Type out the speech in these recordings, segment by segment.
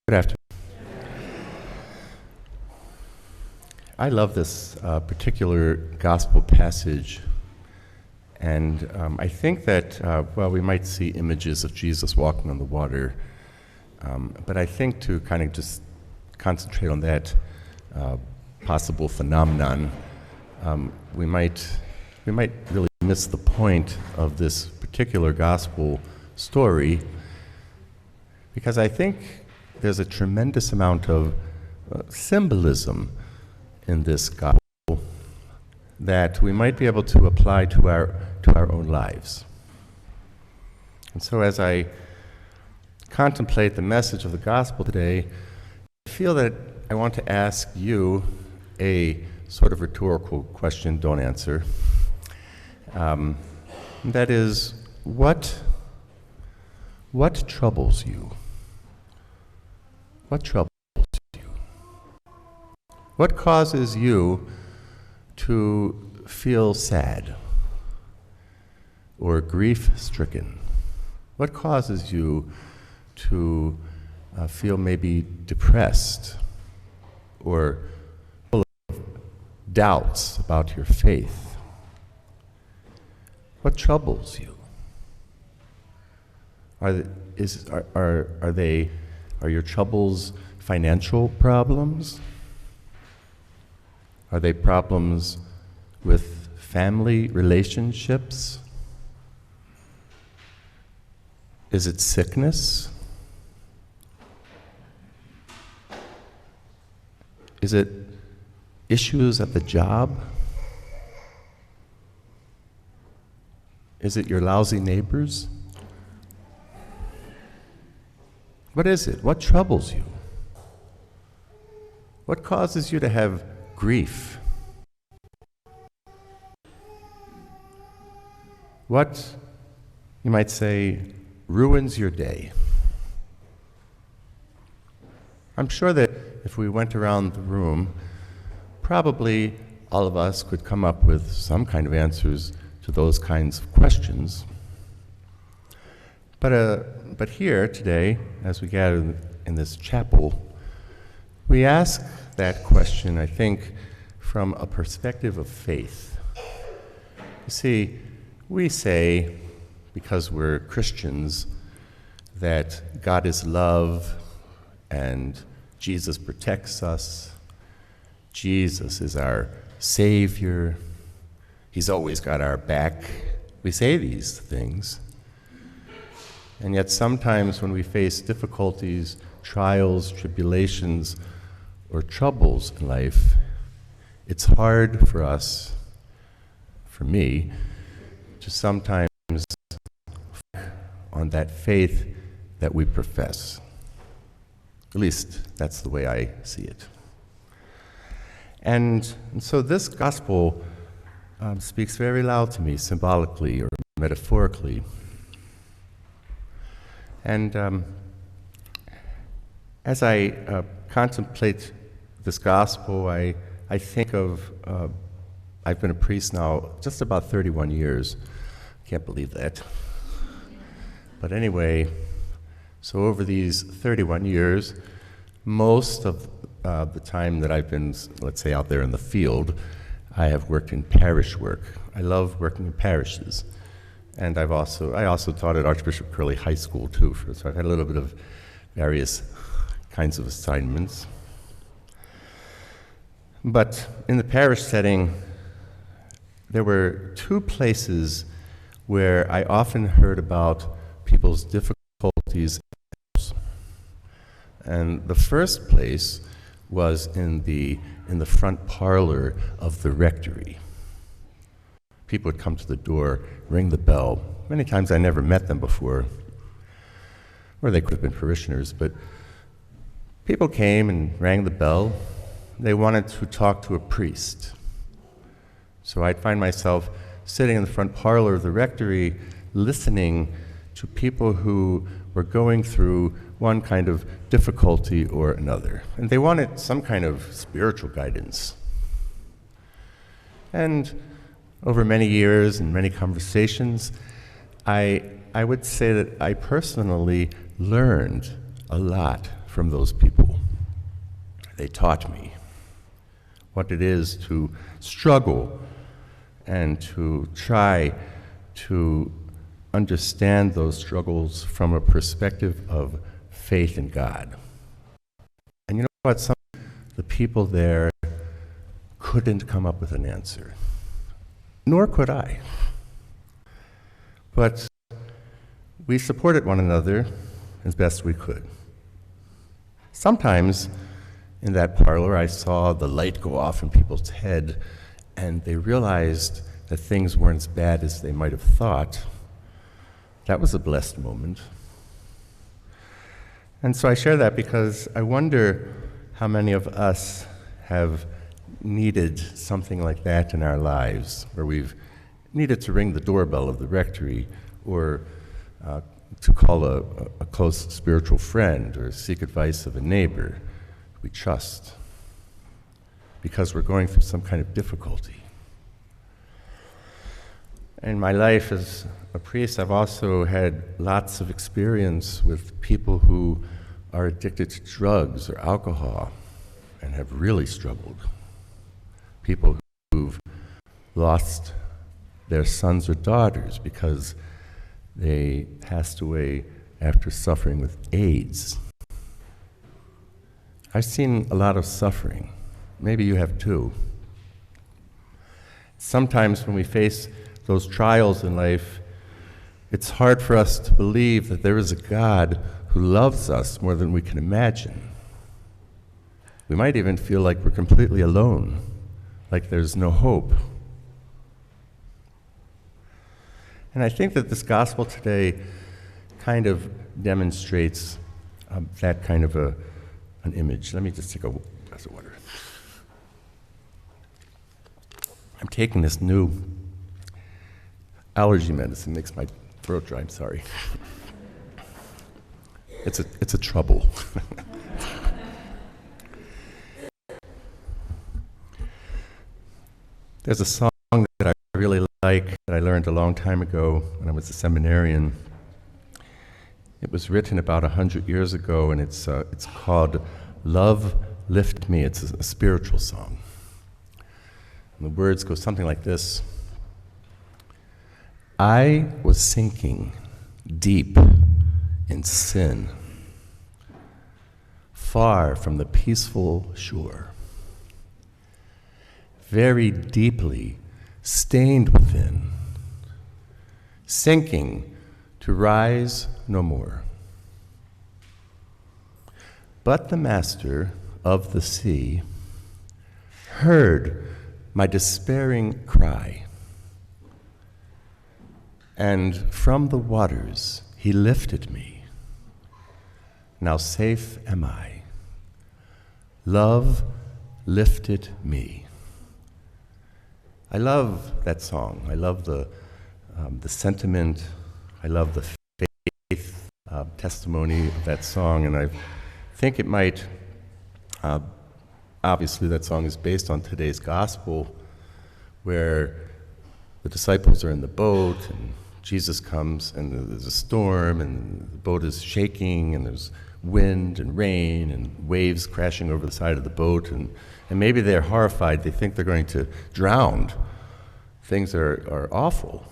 Good afternoon. I love this particular gospel passage, and I think that, we might see images of Jesus walking on the water, but I think to kind of just concentrate on that possible phenomenon, we might really miss the point of this particular gospel story, because I think there's a tremendous amount of symbolism in this gospel that we might be able to apply to our own lives. And so as I contemplate the message of the gospel today, I feel that I want to ask you a sort of rhetorical question, don't answer. That is, what troubles you? What troubles you? What causes you to feel sad or grief-stricken? What causes you to feel maybe depressed or full of doubts about your faith? What troubles you? Are your troubles financial problems? Are they problems with family relationships? Is it sickness? Is it issues at the job? Is it your lousy neighbors? What is it? What troubles you? What causes you to have grief? What, you might say, ruins your day? I'm sure that if we went around the room, probably all of us could come up with some kind of answers to those kinds of questions. But here today, as we gather in this chapel, we ask that question, I think, from a perspective of faith. You see, we say, because we're Christians, that God is love and Jesus protects us. Jesus is our Savior. He's always got our back. We say these things. And yet sometimes when we face difficulties, trials, tribulations, or troubles in life, it's hard for us, for me, to sometimes on that faith that we profess. At least that's the way I see it. And so this gospel speaks very loud to me, symbolically or metaphorically. And as I contemplate this gospel, I think of, I've been a priest now just about 31 years. Can't believe that. But anyway, so over these 31 years, most of the time that I've been, let's say, out there in the field, I have worked in parish work. I love working in parishes. And I also taught at Archbishop Curley High School too, so I've had a little bit of various kinds of assignments. But in the parish setting, there were two places where I often heard about people's difficulties. And the first place was in the front parlor of the rectory. People would come to the door, ring the bell. Many times I never met them before, or they could have been parishioners, but people came and rang the bell. They wanted to talk to a priest. So I'd find myself sitting in the front parlor of the rectory, listening to people who were going through one kind of difficulty or another. And they wanted some kind of spiritual guidance. And over many years and many conversations, I would say that I personally learned a lot from those people. They taught me what it is to struggle and to try to understand those struggles from a perspective of faith in God. And you know what? Some of the people there couldn't come up with an answer, nor could I. But we supported one another as best we could. Sometimes in that parlor, I saw the light go off in people's head, and they realized that things weren't as bad as they might have thought. That was a blessed moment. And so I share that because I wonder how many of us have needed something like that in our lives, where we've needed to ring the doorbell of the rectory, or to call a close spiritual friend, or seek advice of a neighbor we trust, because we're going through some kind of difficulty. In my life as a priest, I've also had lots of experience with people who are addicted to drugs or alcohol and have really struggled. People who've lost their sons or daughters because they passed away after suffering with AIDS. I've seen a lot of suffering. Maybe you have too. Sometimes when we face those trials in life, it's hard for us to believe that there is a God who loves us more than we can imagine. We might even feel like we're completely alone, like there's no hope. And I think that this gospel today kind of demonstrates that kind of an image. Let me just take a glass of water. I'm taking this new allergy medicine, makes my throat dry, I'm sorry. It's a trouble. There's a song that I really like that I learned a long time ago when I was a seminarian. It was written about 100 years ago, and it's called "Love Lift Me." It's a spiritual song. And the words go something like this: I was sinking deep in sin, far from the peaceful shore, very deeply stained within, sinking to rise no more. But the Master of the sea heard my despairing cry, and from the waters he lifted me. Now safe am I. Love lifted me. I love that song. I love the sentiment. I love the faith testimony of that song, and I think it might, obviously that song is based on today's gospel, where the disciples are in the boat, and Jesus comes, and there's a storm, and the boat is shaking, and there's wind and rain and waves crashing over the side of the boat, and maybe they're horrified. They think they're going to drown. Things are awful.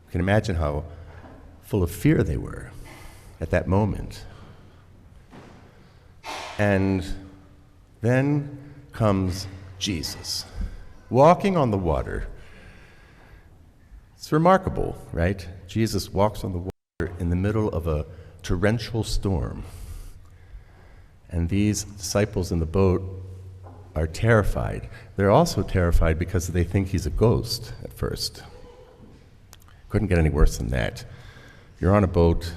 You can imagine how full of fear they were at that moment. And then comes Jesus, walking on the water. It's remarkable, right? Jesus walks on the water in the middle of a torrential storm. And these disciples in the boat are terrified. They're also terrified because they think he's a ghost at first. Couldn't get any worse than that. You're on a boat,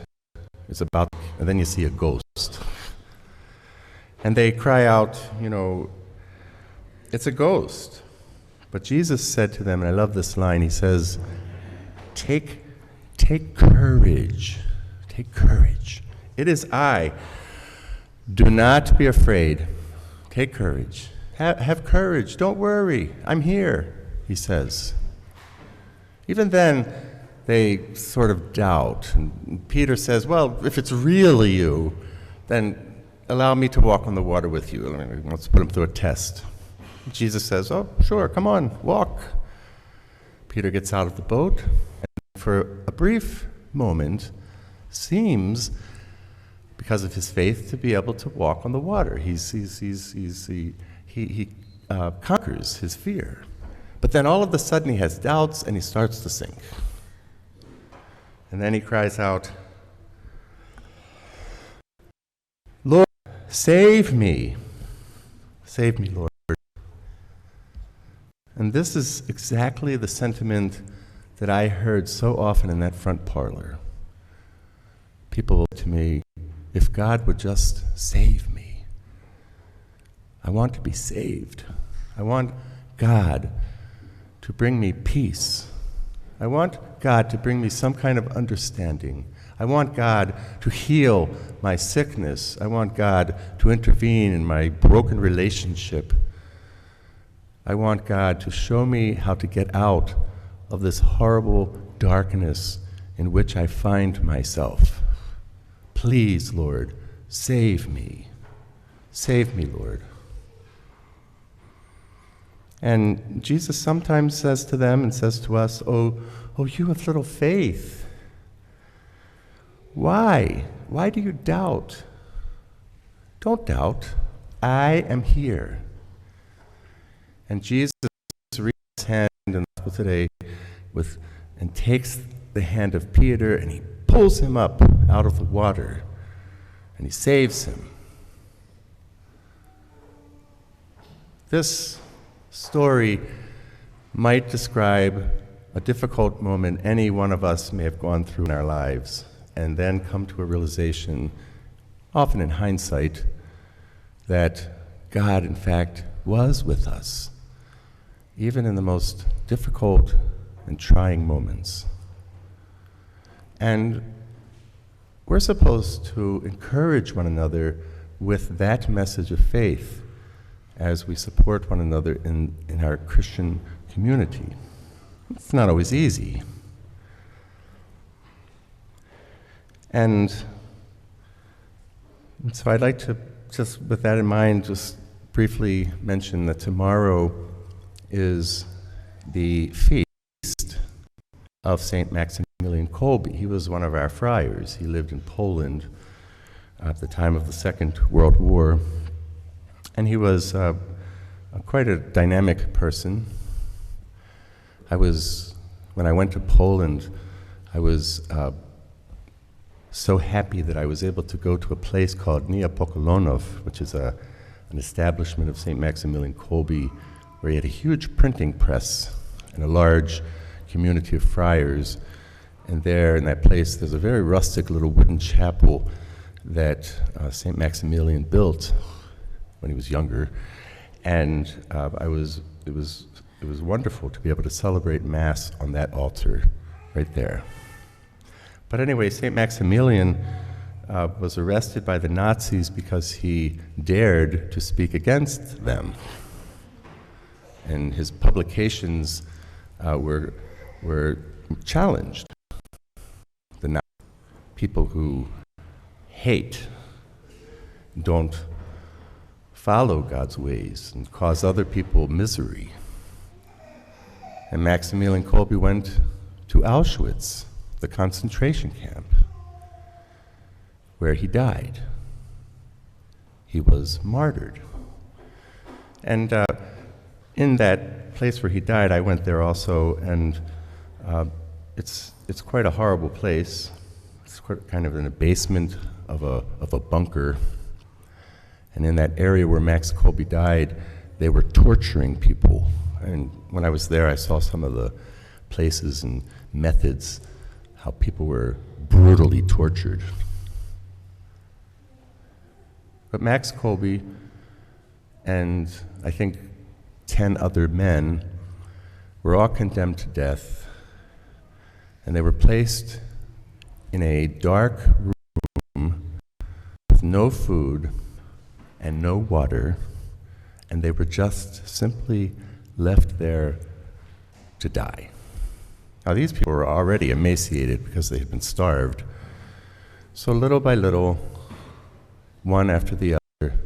and then you see a ghost. And they cry out, it's a ghost. But Jesus said to them, and I love this line, he says, Take courage. Take courage. It is I. Do not be afraid. Take courage. Have courage. Don't worry. I'm here, he says. Even then, they sort of doubt. And Peter says, well, if it's really you, then allow me to walk on the water with you. Let's put him through a test. Jesus says, oh, sure, come on, walk. Peter gets out of the boat, and for a brief moment seems, because of his faith, to be able to walk on the water. He conquers his fear. But then all of a sudden he has doubts and he starts to sink. And then he cries out, Lord, save me. Save me, Lord. And this is exactly the sentiment that I heard so often in that front parlor. People to me, if God would just save me. I want to be saved. I want God to bring me peace. I want God to bring me some kind of understanding. I want God to heal my sickness. I want God to intervene in my broken relationship. I want God to show me how to get out of this horrible darkness in which I find myself. Please, Lord, save me. Save me, Lord. And Jesus sometimes says to them and says to us, oh, you have little faith. Why? Why do you doubt? Don't doubt. I am here. And Jesus reaches his hand in the gospel today and takes the hand of Peter and he pulls him up out of the water and he saves him. This story might describe a difficult moment any one of us may have gone through in our lives and then come to a realization, often in hindsight, that God, in fact, was with us, even in the most difficult and trying moments. And we're supposed to encourage one another with that message of faith as we support one another in our Christian community. It's not always easy. And so I'd like to, just with that in mind, just briefly mention that tomorrow is the feast of St. Maximilian Kolbe. He was one of our friars. He lived in Poland at the time of the Second World War. And he was quite a dynamic person. When I went to Poland, I was so happy that I was able to go to a place called Niepokolonów, which is an establishment of St. Maximilian Kolbe, where he had a huge printing press and a large community of friars. And there in that place, there's a very rustic little wooden chapel that St. Maximilian built when he was younger. And it was wonderful to be able to celebrate Mass on that altar right there. But anyway, St. Maximilian was arrested by the Nazis because he dared to speak against them. And his publications were challenged. The people who hate, don't follow God's ways, and cause other people misery. And Maximilian Kolbe went to Auschwitz, the concentration camp, where he died. He was martyred. And in that place where he died, I went there also, and it's quite a horrible place. It's quite kind of in the basement of a bunker. And in that area where Max Kolbe died, they were torturing people. And when I was there, I saw some of the places and methods, how people were brutally tortured. But Max Kolbe and I think 10 other men were all condemned to death, and they were placed in a dark room with no food and no water, and they were just simply left there to die. Now, these people were already emaciated because they had been starved. So little by little, one after the other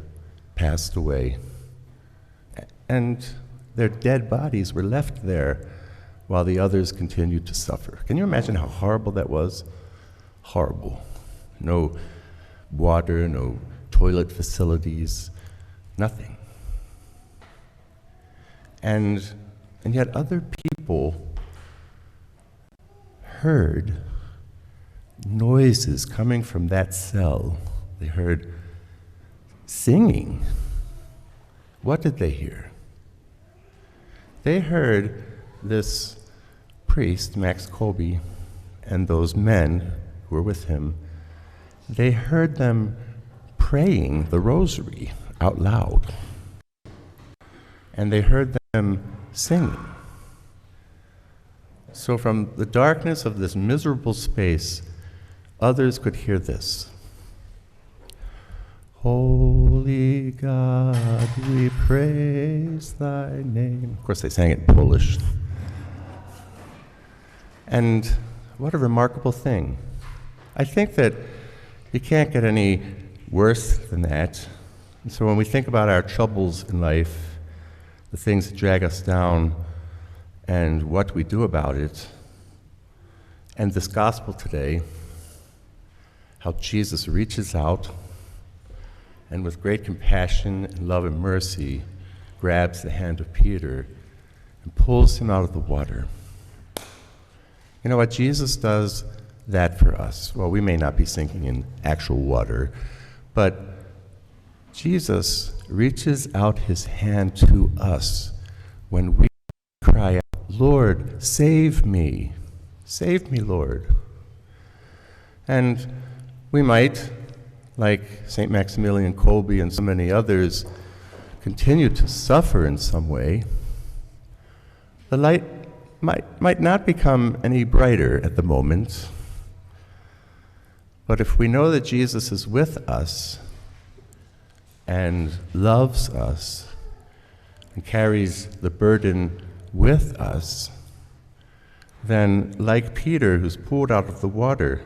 passed away, and their dead bodies were left there while the others continued to suffer. Can you imagine how horrible that was? Horrible. No water, no toilet facilities, nothing. And yet other people heard noises coming from that cell. They heard singing. What did they hear? They heard this priest, Max Kolbe, and those men who were with him, they heard them praying the rosary out loud. And they heard them singing. So from the darkness of this miserable space, others could hear this. Holy God, we praise thy name. Of course, they sang it in Polish. And what a remarkable thing. I think that you can't get any worse than that. And so when we think about our troubles in life, the things that drag us down, and what we do about it, and this gospel today, how Jesus reaches out and with great compassion and love and mercy grabs the hand of Peter and pulls him out of the water. You know what? Jesus does that for us. Well, we may not be sinking in actual water, but Jesus reaches out his hand to us when we cry out, Lord, save me. Save me, Lord. And we might, like St. Maximilian Kolbe and so many others, continue to suffer in some way. The light might not become any brighter at the moment, but if we know that Jesus is with us and loves us and carries the burden with us, then like Peter, who's pulled out of the water,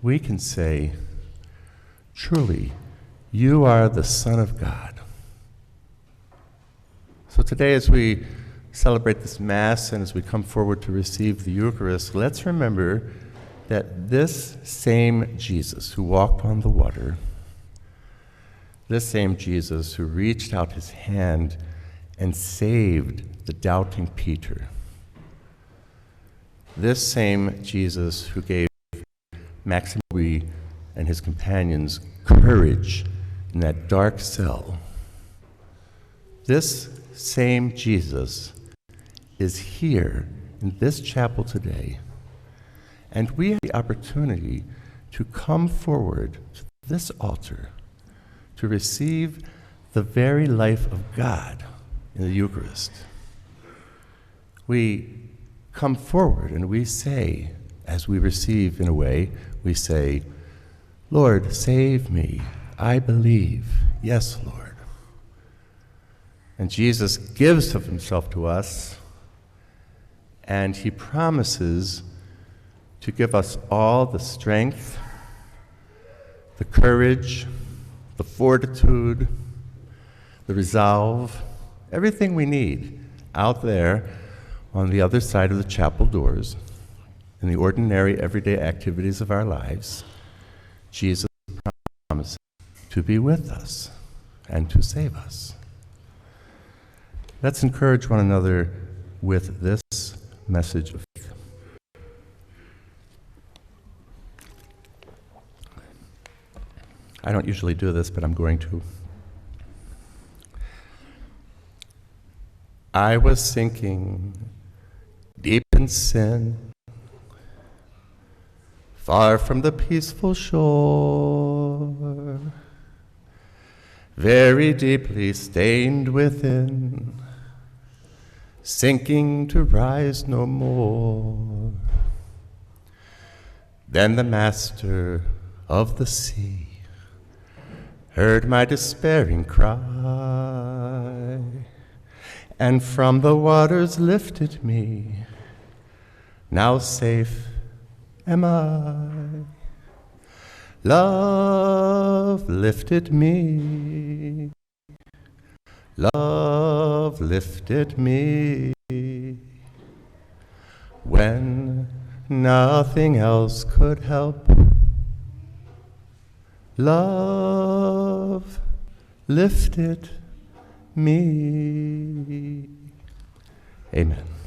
we can say, truly, you are the Son of God. So today, as we celebrate this Mass and as we come forward to receive the Eucharist, let's remember that this same Jesus who walked on the water, this same Jesus who reached out his hand and saved the doubting Peter, this same Jesus who gave Maxim Kolbe and his companions courage in that dark cell, this same Jesus is here in this chapel today, and we have the opportunity to come forward to this altar to receive the very life of God in the Eucharist. We come forward and we say, as we receive in a way, we say, Lord, save me. I believe. Yes, Lord. And Jesus gives of himself to us, and he promises to give us all the strength, the courage, the fortitude, the resolve, everything we need out there on the other side of the chapel doors, in the ordinary, everyday activities of our lives. Jesus promises to be with us and to save us. Let's encourage one another with this message of faith. I don't usually do this, but I'm going to. I was sinking deep in sin, far from the peaceful shore, very deeply stained within, sinking to rise no more. Then the Master of the sea heard my despairing cry, and from the waters lifted me, now safe am I. Love lifted me. Love lifted me when nothing else could help. Love lifted me. Amen.